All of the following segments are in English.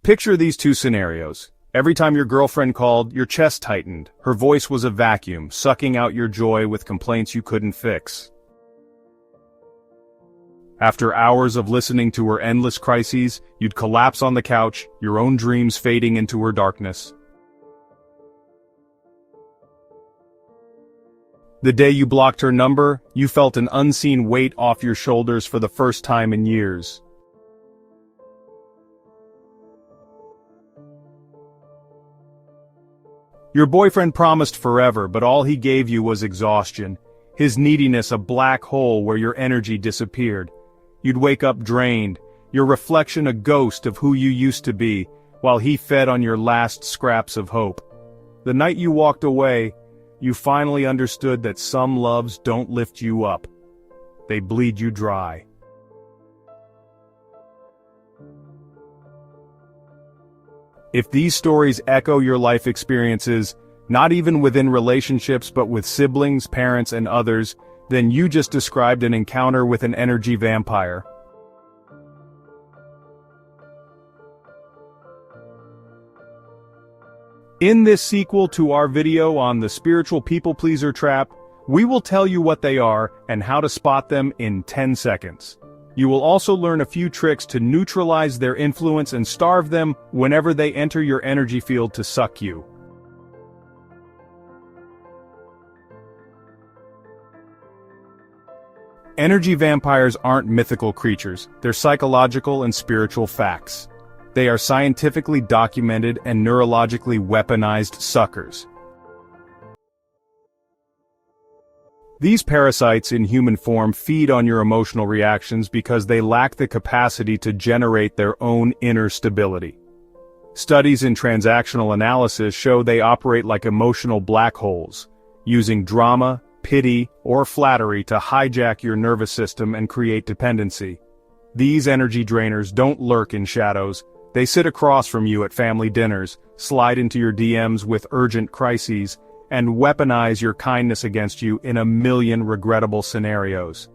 Picture these two scenarios. Every time your girlfriend called, your chest tightened. Her voice was a vacuum, sucking out your joy with complaints you couldn't fix. After hours of listening to her endless crises, you'd collapse on the couch, your own dreams fading into her darkness. The day you blocked her number, you felt an unseen weight off your shoulders for the first time in years. Your boyfriend promised forever, but all he gave you was exhaustion. His neediness a black hole where your energy disappeared. You'd wake up drained, your reflection a ghost of who you used to be, while he fed on your last scraps of hope. The night you walked away, you finally understood that some loves don't lift you up. They bleed you dry. If these stories echo your life experiences, not even within relationships but with siblings, parents, and others, then you just described an encounter with an energy vampire. In this sequel to our video on the spiritual people pleaser trap, we will tell you what they are and how to spot them in 10 seconds. You will also learn a few tricks to neutralize their influence and starve them whenever they enter your energy field to suck you. Energy vampires aren't mythical creatures, they're psychological and spiritual facts. They are scientifically documented and neurologically weaponized suckers. These parasites in human form feed on your emotional reactions because they lack the capacity to generate their own inner stability. Studies in transactional analysis show they operate like emotional black holes, using drama, pity, or flattery to hijack your nervous system and create dependency. These energy drainers don't lurk in shadows. They sit across from you at family dinners, slide into your DMs with urgent crises, and weaponize your kindness against you in a million regrettable scenarios.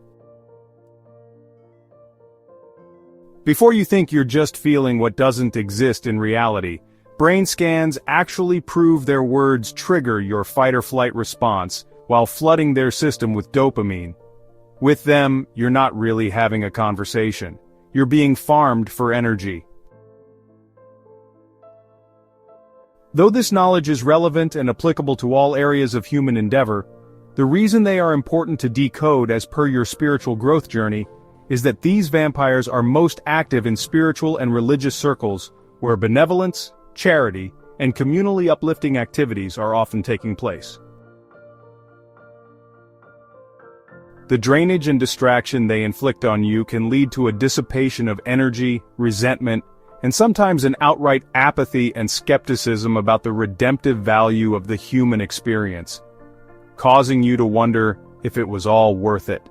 Before you think you're just feeling what doesn't exist in reality, brain scans actually prove their words trigger your fight-or-flight response while flooding their system with dopamine. With them, you're not really having a conversation. You're being farmed for energy. Though this knowledge is relevant and applicable to all areas of human endeavor, the reason they are important to decode as per your spiritual growth journey is that these vampires are most active in spiritual and religious circles where benevolence, charity, and communally uplifting activities are often taking place. The drainage and distraction they inflict on you can lead to a dissipation of energy, resentment, and sometimes an outright apathy and skepticism about the redemptive value of the human experience, causing you to wonder if it was all worth it.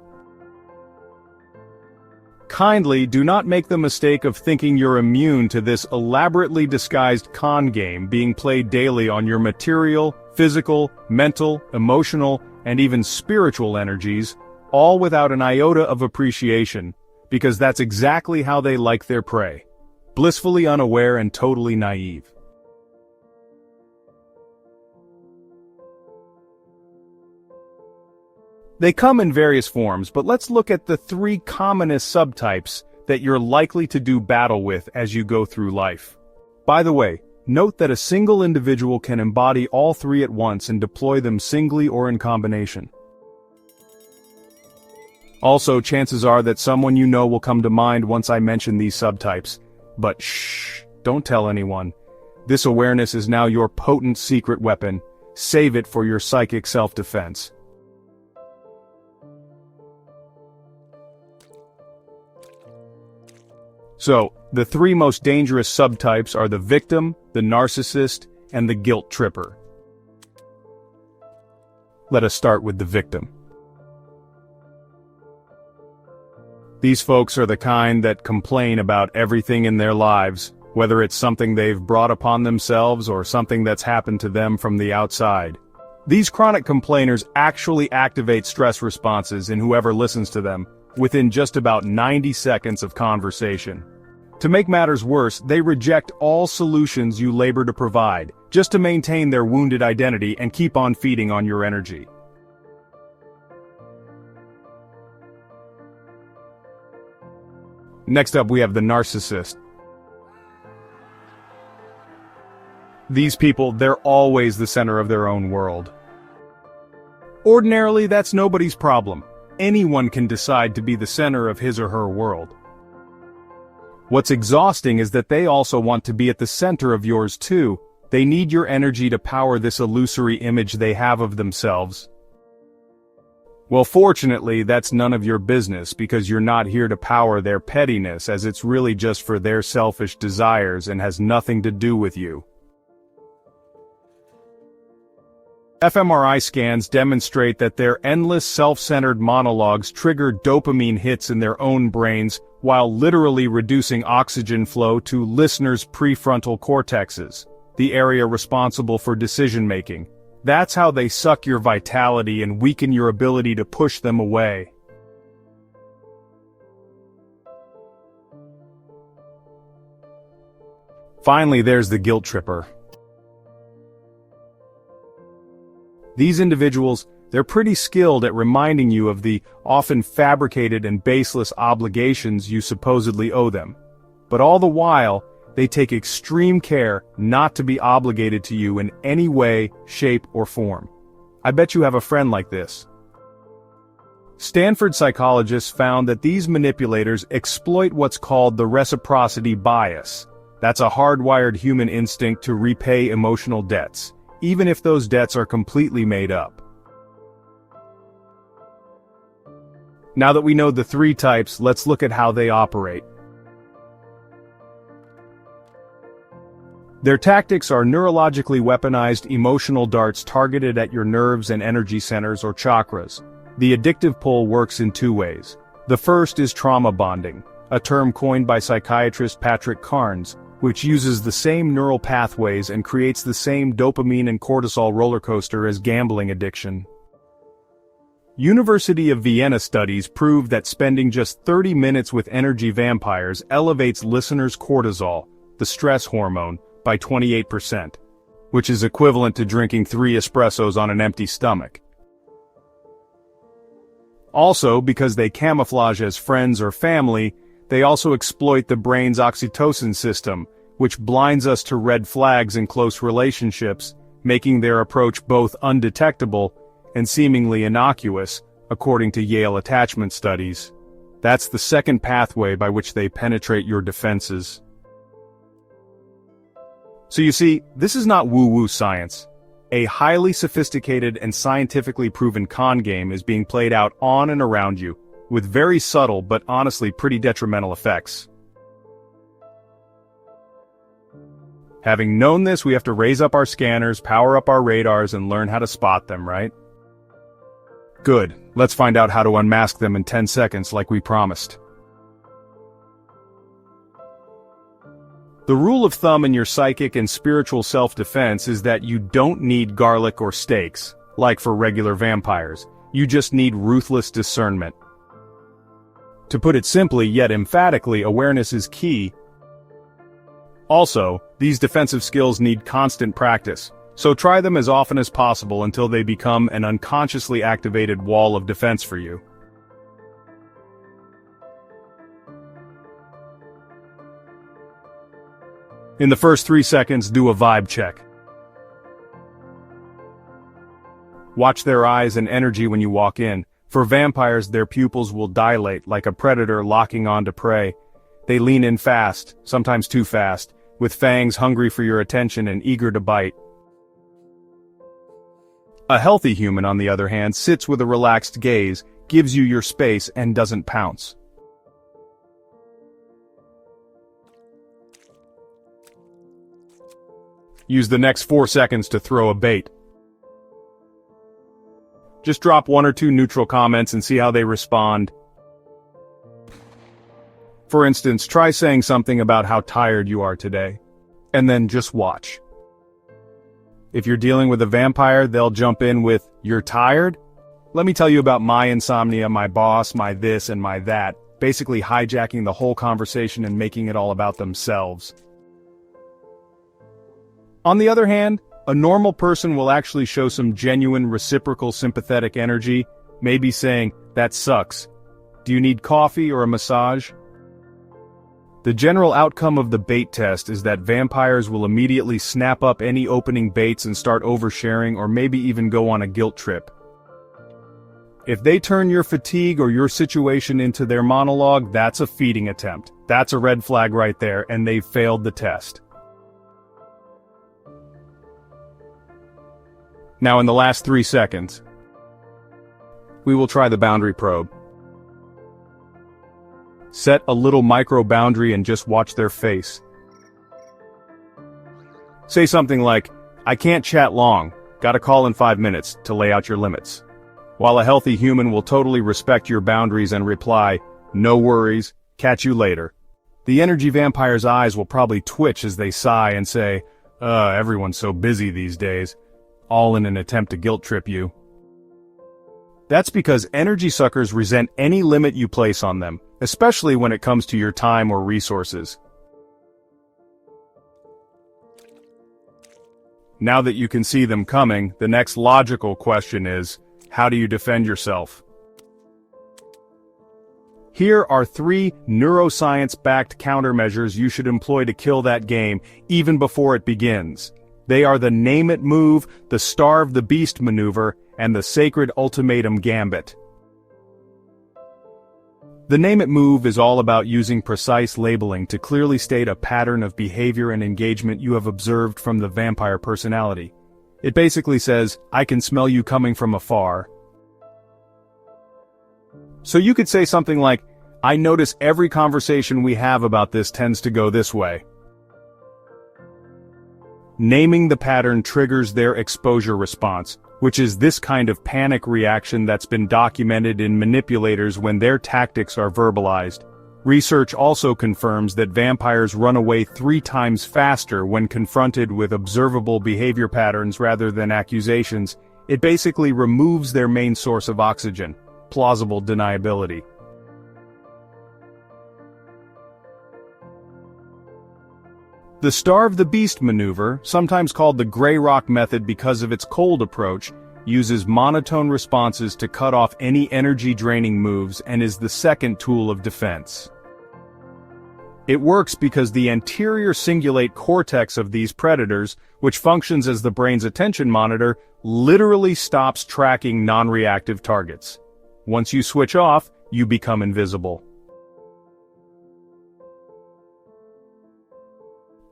Kindly do not make the mistake of thinking you're immune to this elaborately disguised con game being played daily on your material, physical, mental, emotional, and even spiritual energies, all without an iota of appreciation, because that's exactly how they like their prey. Blissfully unaware and totally naive. They come in various forms, but let's look at the 3 commonest subtypes that you're likely to do battle with as you go through life. By the way, note that a single individual can embody all 3 at once and deploy them singly or in combination. Also, chances are that someone you know will come to mind once I mention these subtypes. But shh, don't tell anyone. This awareness is now your potent secret weapon. Save it for your psychic self-defense. So, the 3 most dangerous subtypes are the victim, the narcissist, and the guilt tripper. Let us start with the victim. These folks are the kind that complain about everything in their lives, whether it's something they've brought upon themselves or something that's happened to them from the outside. These chronic complainers actually activate stress responses in whoever listens to them, within just about 90 seconds of conversation. To make matters worse, they reject all solutions you labor to provide, just to maintain their wounded identity and keep on feeding on your energy. Next up, we have the narcissist. These people, they're always the center of their own world. Ordinarily, that's nobody's problem. Anyone can decide to be the center of his or her world. What's exhausting is that they also want to be at the center of yours too. They need your energy to power this illusory image they have of themselves. Well, fortunately, that's none of your business because you're not here to power their pettiness, as it's really just for their selfish desires and has nothing to do with you. fMRI scans demonstrate that their endless self-centered monologues trigger dopamine hits in their own brains while literally reducing oxygen flow to listeners' prefrontal cortexes, the area responsible for decision-making. That's how they suck your vitality and weaken your ability to push them away. Finally, there's the guilt tripper. These individuals, they're pretty skilled at reminding you of the often fabricated and baseless obligations you supposedly owe them. But all the while, they take extreme care not to be obligated to you in any way, shape, or form. I bet you have a friend like this. Stanford psychologists found that these manipulators exploit what's called the reciprocity bias. That's a hardwired human instinct to repay emotional debts, even if those debts are completely made up. Now that we know the three types, let's look at how they operate. Their tactics are neurologically weaponized emotional darts targeted at your nerves and energy centers or chakras. The addictive pull works in two ways. The first is trauma bonding, a term coined by psychiatrist Patrick Carnes, which uses the same neural pathways and creates the same dopamine and cortisol rollercoaster as gambling addiction. University of Vienna studies prove that spending just 30 minutes with energy vampires elevates listeners' cortisol, the stress hormone, by 28%, which is equivalent to drinking 3 espressos on an empty stomach. Also, because they camouflage as friends or family, they also exploit the brain's oxytocin system, which blinds us to red flags in close relationships, making their approach both undetectable and seemingly innocuous, according to Yale attachment studies. That's the second pathway by which they penetrate your defenses. So you see, this is not woo-woo science. A highly sophisticated and scientifically proven con game is being played out on and around you, with very subtle but honestly pretty detrimental effects. Having known this, we have to raise up our scanners, power up our radars, and learn how to spot them, right? Good, let's find out how to unmask them in 10 seconds like we promised. The rule of thumb in your psychic and spiritual self-defense is that you don't need garlic or steaks, like for regular vampires. You just need ruthless discernment. To put it simply yet emphatically, awareness is key. Also, these defensive skills need constant practice, so try them as often as possible until they become an unconsciously activated wall of defense for you. In the first 3 seconds, do a vibe check. Watch their eyes and energy when you walk in. For vampires, their pupils will dilate like a predator locking on to prey. They lean in fast, sometimes too fast, with fangs hungry for your attention and eager to bite. A healthy human, on the other hand, sits with a relaxed gaze, gives you your space, and doesn't pounce. Use the next 4 seconds to throw a bait. Just drop 1 or 2 neutral comments and see how they respond. For instance, try saying something about how tired you are today, and then just watch. If you're dealing with a vampire, they'll jump in with, "You're tired? Let me tell you about my insomnia, my boss, my this and my that," basically hijacking the whole conversation and making it all about themselves. On the other hand, a normal person will actually show some genuine reciprocal sympathetic energy, maybe saying, "That sucks. Do you need coffee or a massage?" The general outcome of the bait test is that vampires will immediately snap up any opening baits and start oversharing, or maybe even go on a guilt trip. If they turn your fatigue or your situation into their monologue, that's a feeding attempt. That's a red flag right there, and they've failed the test. Now in the last 3 seconds, we will try the boundary probe. Set a little micro boundary and just watch their face. Say something like, "I can't chat long, gotta call in 5 minutes," to lay out your limits. While a healthy human will totally respect your boundaries and reply, "No worries, catch you later," the energy vampire's eyes will probably twitch as they sigh and say, everyone's so busy these days," all in an attempt to guilt trip you. That's because energy suckers resent any limit you place on them, especially when it comes to your time or resources. Now that you can see them coming, the next logical question is, how do you defend yourself? Here are 3 neuroscience-backed countermeasures you should employ to kill that game, even before it begins. They are the Name It move, the Starve the Beast maneuver, and the Sacred Ultimatum gambit. The Name It move is all about using precise labeling to clearly state a pattern of behavior and engagement you have observed from the vampire personality. It basically says, "I can smell you coming from afar." So you could say something like, "I notice every conversation we have about this tends to go this way." Naming the pattern triggers their exposure response, which is this kind of panic reaction that's been documented in manipulators when their tactics are verbalized. Research also confirms that vampires run away 3 times faster when confronted with observable behavior patterns rather than accusations. It basically removes their main source of oxygen, plausible deniability. The Starve the Beast maneuver, sometimes called the Grey Rock method because of its cold approach, uses monotone responses to cut off any energy-draining moves and is the second tool of defense. It works because the anterior cingulate cortex of these predators, which functions as the brain's attention monitor, literally stops tracking non-reactive targets. Once you switch off, you become invisible.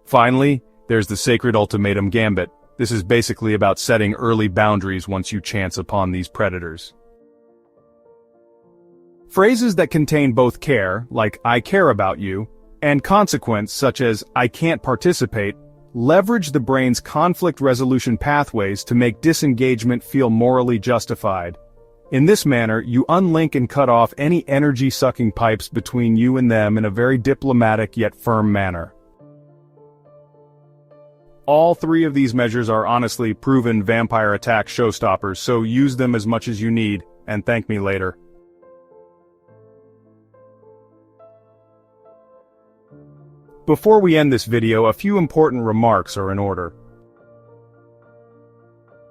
Finally, there's the Sacred Ultimatum gambit. This is basically about setting early boundaries once you chance upon these predators. Phrases that contain both care, like "I care about you," and consequence, such as "I can't participate," leverage the brain's conflict resolution pathways to make disengagement feel morally justified. In this manner, you unlink and cut off any energy-sucking pipes between you and them in a very diplomatic yet firm manner. All 3 of these measures are honestly proven vampire attack showstoppers, so use them as much as you need, and thank me later. Before we end this video, a few important remarks are in order.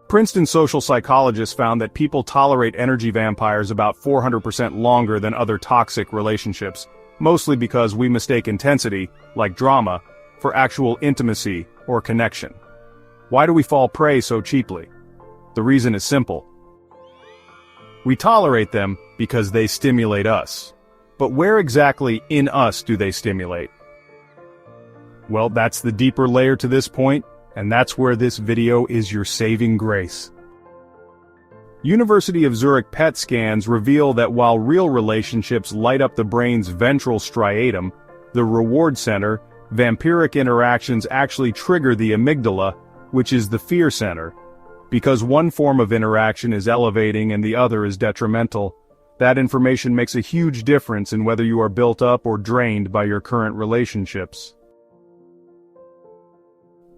Princeton social psychologists found that people tolerate energy vampires about 400% longer than other toxic relationships, mostly because we mistake intensity, like drama, for actual intimacy or connection. Why do we fall prey so cheaply? The reason is simple. We tolerate them because they stimulate us. But where exactly in us do they stimulate? Well, that's the deeper layer to this point, and that's where this video is your saving grace. University of Zurich PET scans reveal that while real relationships light up the brain's ventral striatum, the reward center, vampiric interactions actually trigger the amygdala, which is the fear center. Because one form of interaction is elevating and the other is detrimental, that information makes a huge difference in whether you are built up or drained by your current relationships.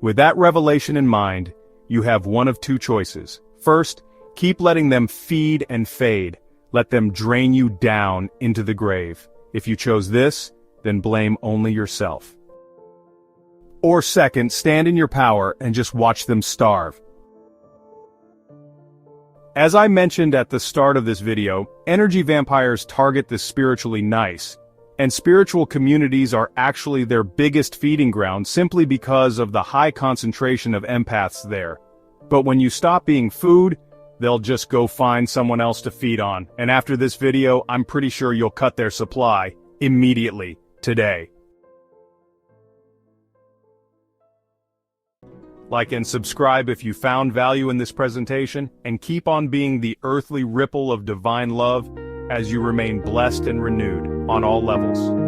With that revelation in mind, you have one of 2 choices. First, keep letting them feed and fade. Let them drain you down into the grave. If you chose this, then blame only yourself. Or second, stand in your power and just watch them starve. As I mentioned at the start of this video, energy vampires target the spiritually nice, and spiritual communities are actually their biggest feeding ground simply because of the high concentration of empaths there. But when you stop being food, they'll just go find someone else to feed on, and after this video, I'm pretty sure you'll cut their supply immediately, today. Like and subscribe if you found value in this presentation, and keep on being the earthly ripple of divine love as you remain blessed and renewed on all levels.